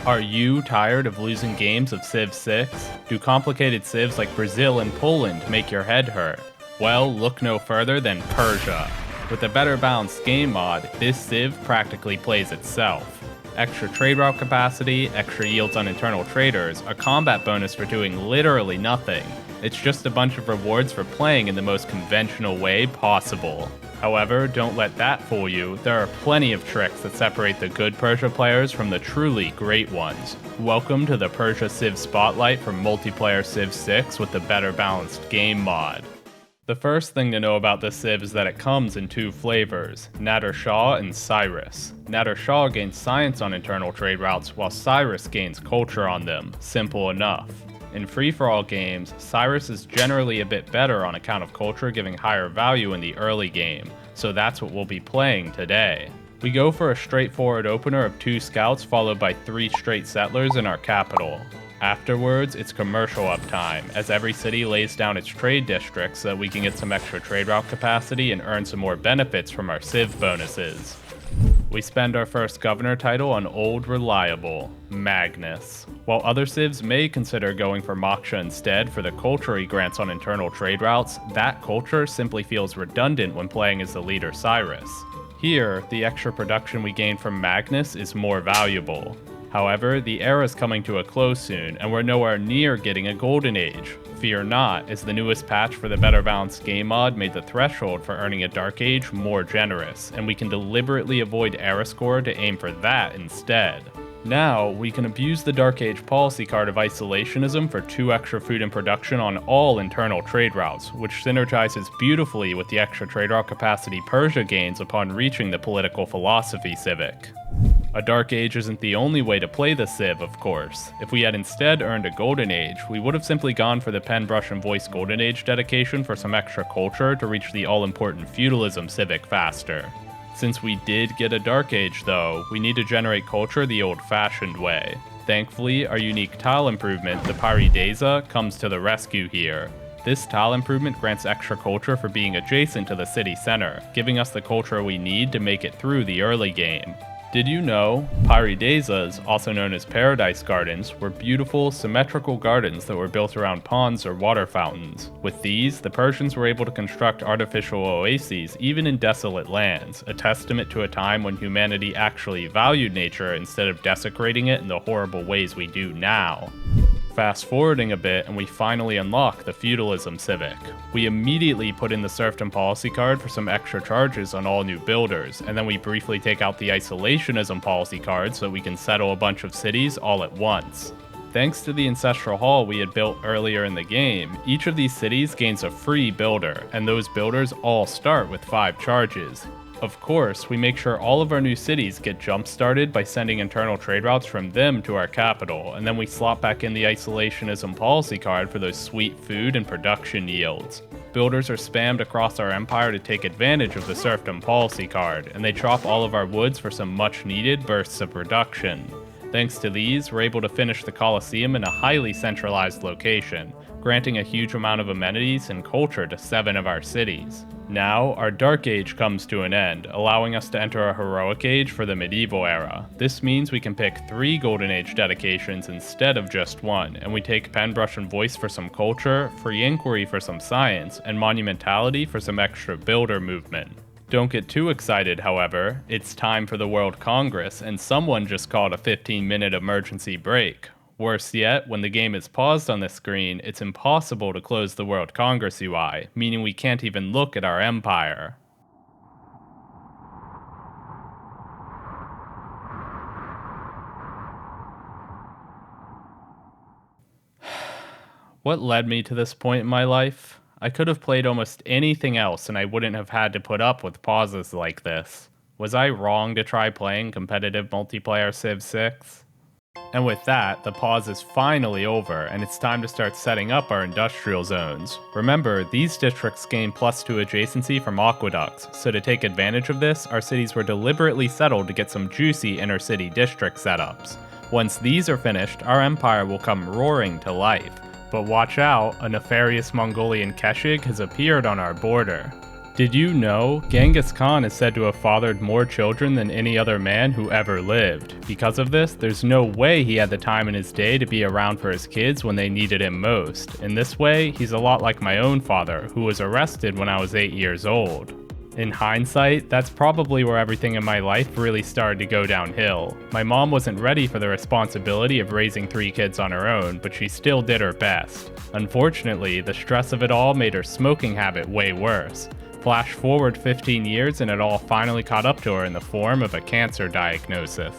Are you tired of losing games of Civ 6? Do complicated civs like Brazil and Poland make your head hurt? Well, look no further than Persia. With a better balanced game mod, this civ practically plays itself. Extra trade route capacity, extra yields on internal traders, a combat bonus for doing literally nothing. It's just a bunch of rewards for playing in the most conventional way possible. However, don't let that fool you, there are plenty of tricks that separate the good Persia players from the truly great ones. Welcome to the Persia Civ Spotlight for multiplayer Civ 6 with the better balanced game mod. The first thing to know about this civ is that it comes in two flavors, Nader Shah and Cyrus. Nader Shah gains science on internal trade routes, while Cyrus gains culture on them. Simple enough. In free-for-all games, Cyrus is generally a bit better on account of culture giving higher value in the early game, so that's what we'll be playing today. We go for a straightforward opener of 2 scouts followed by 3 straight settlers in our capital. Afterwards, it's commercial uptime, as every city lays down its trade districts so that we can get some extra trade route capacity and earn some more benefits from our civ bonuses. We spend our first governor title on Old Reliable, Magnus. While other civs may consider going for Moksha instead for the culture he grants on internal trade routes, that culture simply feels redundant when playing as the leader Cyrus. Here, the extra production we gain from Magnus is more valuable. However, the era is coming to a close soon, and we're nowhere near getting a golden age. Fear not, as the newest patch for the better balanced game mod made the threshold for earning a dark age more generous, and we can deliberately avoid era score to aim for that instead. Now, we can abuse the Dark Age policy card of isolationism for 2 extra food and production on all internal trade routes, which synergizes beautifully with the extra trade route capacity Persia gains upon reaching the political philosophy civic. A Dark Age isn't the only way to play the civ, of course. If we had instead earned a Golden Age, we would have simply gone for the Pen, Brush, and Voice Golden Age dedication for some extra culture to reach the all-important feudalism civic faster. Since we did get a Dark Age though, we need to generate culture the old-fashioned way. Thankfully, our unique tile improvement, the Paridesa, comes to the rescue here. This tile improvement grants extra culture for being adjacent to the city center, giving us the culture we need to make it through the early game. Did you know, Paridesas, also known as Paradise Gardens, were beautiful, symmetrical gardens that were built around ponds or water fountains. With these, the Persians were able to construct artificial oases even in desolate lands, a testament to a time when humanity actually valued nature instead of desecrating it in the horrible ways we do now. Fast forwarding a bit and we finally unlock the feudalism civic. We immediately put in the serfdom policy card for some extra charges on all new builders, and then we briefly take out the isolationism policy card so we can settle a bunch of cities all at once. Thanks to the ancestral hall we had built earlier in the game, each of these cities gains a free builder, and those builders all start with 5 charges. Of course, we make sure all of our new cities get jump-started by sending internal trade routes from them to our capital, and then we slot back in the isolationism policy card for those sweet food and production yields. Builders are spammed across our empire to take advantage of the serfdom policy card, and they chop all of our woods for some much-needed bursts of production. Thanks to these, we're able to finish the Colosseum in a highly centralized location, granting a huge amount of amenities and culture to 7 of our cities. Now, our Dark Age comes to an end, allowing us to enter a Heroic Age for the medieval era. This means we can pick 3 Golden Age dedications instead of just 1, and we take Pen, Brush, and Voice for some culture, Free Inquiry for some science, and Monumentality for some extra builder movement. Don't get too excited, however. It's time for the World Congress, and someone just called a 15-minute emergency break. Worse yet, when the game is paused on the screen, it's impossible to close the World Congress UI, meaning we can't even look at our empire. What led me to this point in my life? I could have played almost anything else and I wouldn't have had to put up with pauses like this. Was I wrong to try playing competitive multiplayer Civ 6? And with that, the pause is finally over, and it's time to start setting up our industrial zones. Remember, these districts gain +2 adjacency from aqueducts, so to take advantage of this, our cities were deliberately settled to get some juicy inner-city district setups. Once these are finished, our empire will come roaring to life. But watch out, a nefarious Mongolian Keshig has appeared on our border. Did you know Genghis Khan is said to have fathered more children than any other man who ever lived? Because of this, there's no way he had the time in his day to be around for his kids when they needed him most. In this way, he's a lot like my own father, who was arrested when I was 8 years old. In hindsight, that's probably where everything in my life really started to go downhill. My mom wasn't ready for the responsibility of raising 3 kids on her own, but she still did her best. Unfortunately, the stress of it all made her smoking habit way worse. Flash forward 15 years and it all finally caught up to her in the form of a cancer diagnosis.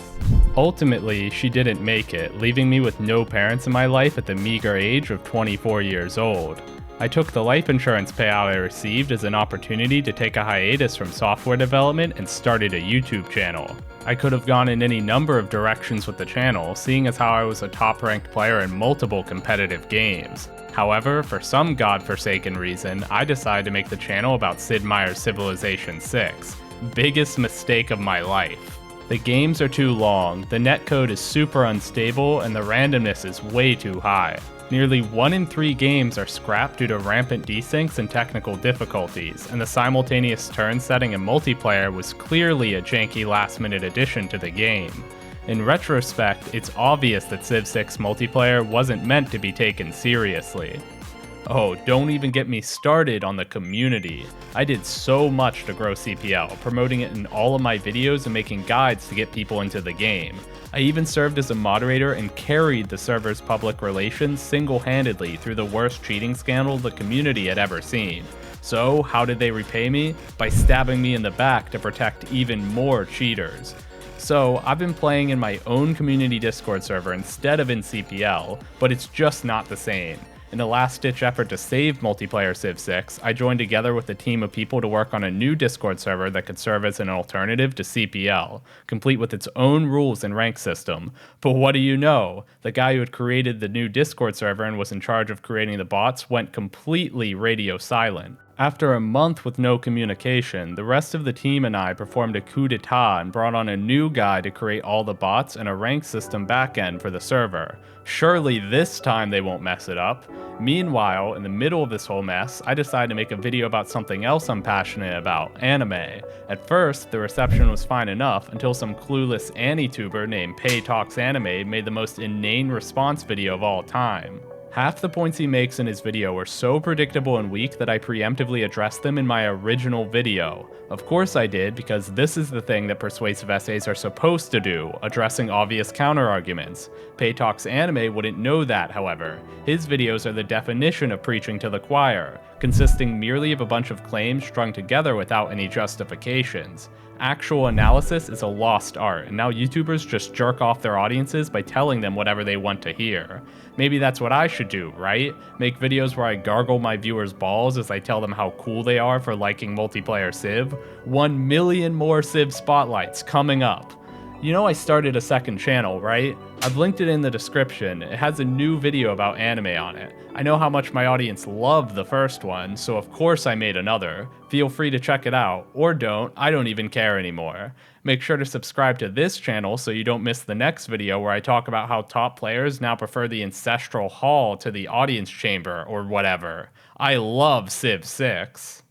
Ultimately, she didn't make it, leaving me with no parents in my life at the meager age of 24 years old. I took the life insurance payout I received as an opportunity to take a hiatus from software development and started a YouTube channel. I could have gone in any number of directions with the channel, seeing as how I was a top-ranked player in multiple competitive games. However, for some godforsaken reason, I decided to make the channel about Sid Meier's Civilization 6. Biggest mistake of my life. The games are too long, the netcode is super unstable, and the randomness is way too high. Nearly 1 in 3 games are scrapped due to rampant desyncs and technical difficulties, and the simultaneous turn setting in multiplayer was clearly a janky last-minute addition to the game. In retrospect, it's obvious that Civ 6 multiplayer wasn't meant to be taken seriously. Oh, don't even get me started on the community. I did so much to grow CPL, promoting it in all of my videos and making guides to get people into the game. I even served as a moderator and carried the server's public relations single-handedly through the worst cheating scandal the community had ever seen. So, how did they repay me? By stabbing me in the back to protect even more cheaters. So, I've been playing in my own community Discord server instead of in CPL, but it's just not the same. In a last-ditch effort to save multiplayer Civ 6, I joined together with a team of people to work on a new Discord server that could serve as an alternative to CPL, complete with its own rules and rank system. But what do you know? The guy who had created the new Discord server and was in charge of creating the bots went completely radio silent. After a month with no communication, the rest of the team and I performed a coup d'etat and brought on a new guy to create all the bots and a rank system backend for the server. Surely this time they won't mess it up. Meanwhile, in the middle of this whole mess, I decided to make a video about something else I'm passionate about, anime. At first, the reception was fine enough until some clueless AniTuber named Taxxon made the most inane response video of all time. Half the points he makes in his video were so predictable and weak that I preemptively addressed them in my original video. Of course I did, because this is the thing that persuasive essays are supposed to do, addressing obvious counterarguments. Taxxon wouldn't know that, however. His videos are the definition of preaching to the choir, consisting merely of a bunch of claims strung together without any justifications. Actual analysis is a lost art, and now YouTubers just jerk off their audiences by telling them whatever they want to hear. Maybe that's what I should do, right? Make videos where I gargle my viewers' balls as I tell them how cool they are for liking multiplayer Civ. 1 million more Civ spotlights coming up. You know I started a second channel, right? I've linked it in the description. It has a new video about anime on it. I know how much my audience loved the first one, so of course I made another. Feel free to check it out, or don't, I don't even care anymore. Make sure to subscribe to this channel so you don't miss the next video where I talk about how top players now prefer the ancestral hall to the audience chamber or whatever. I love Civ 6.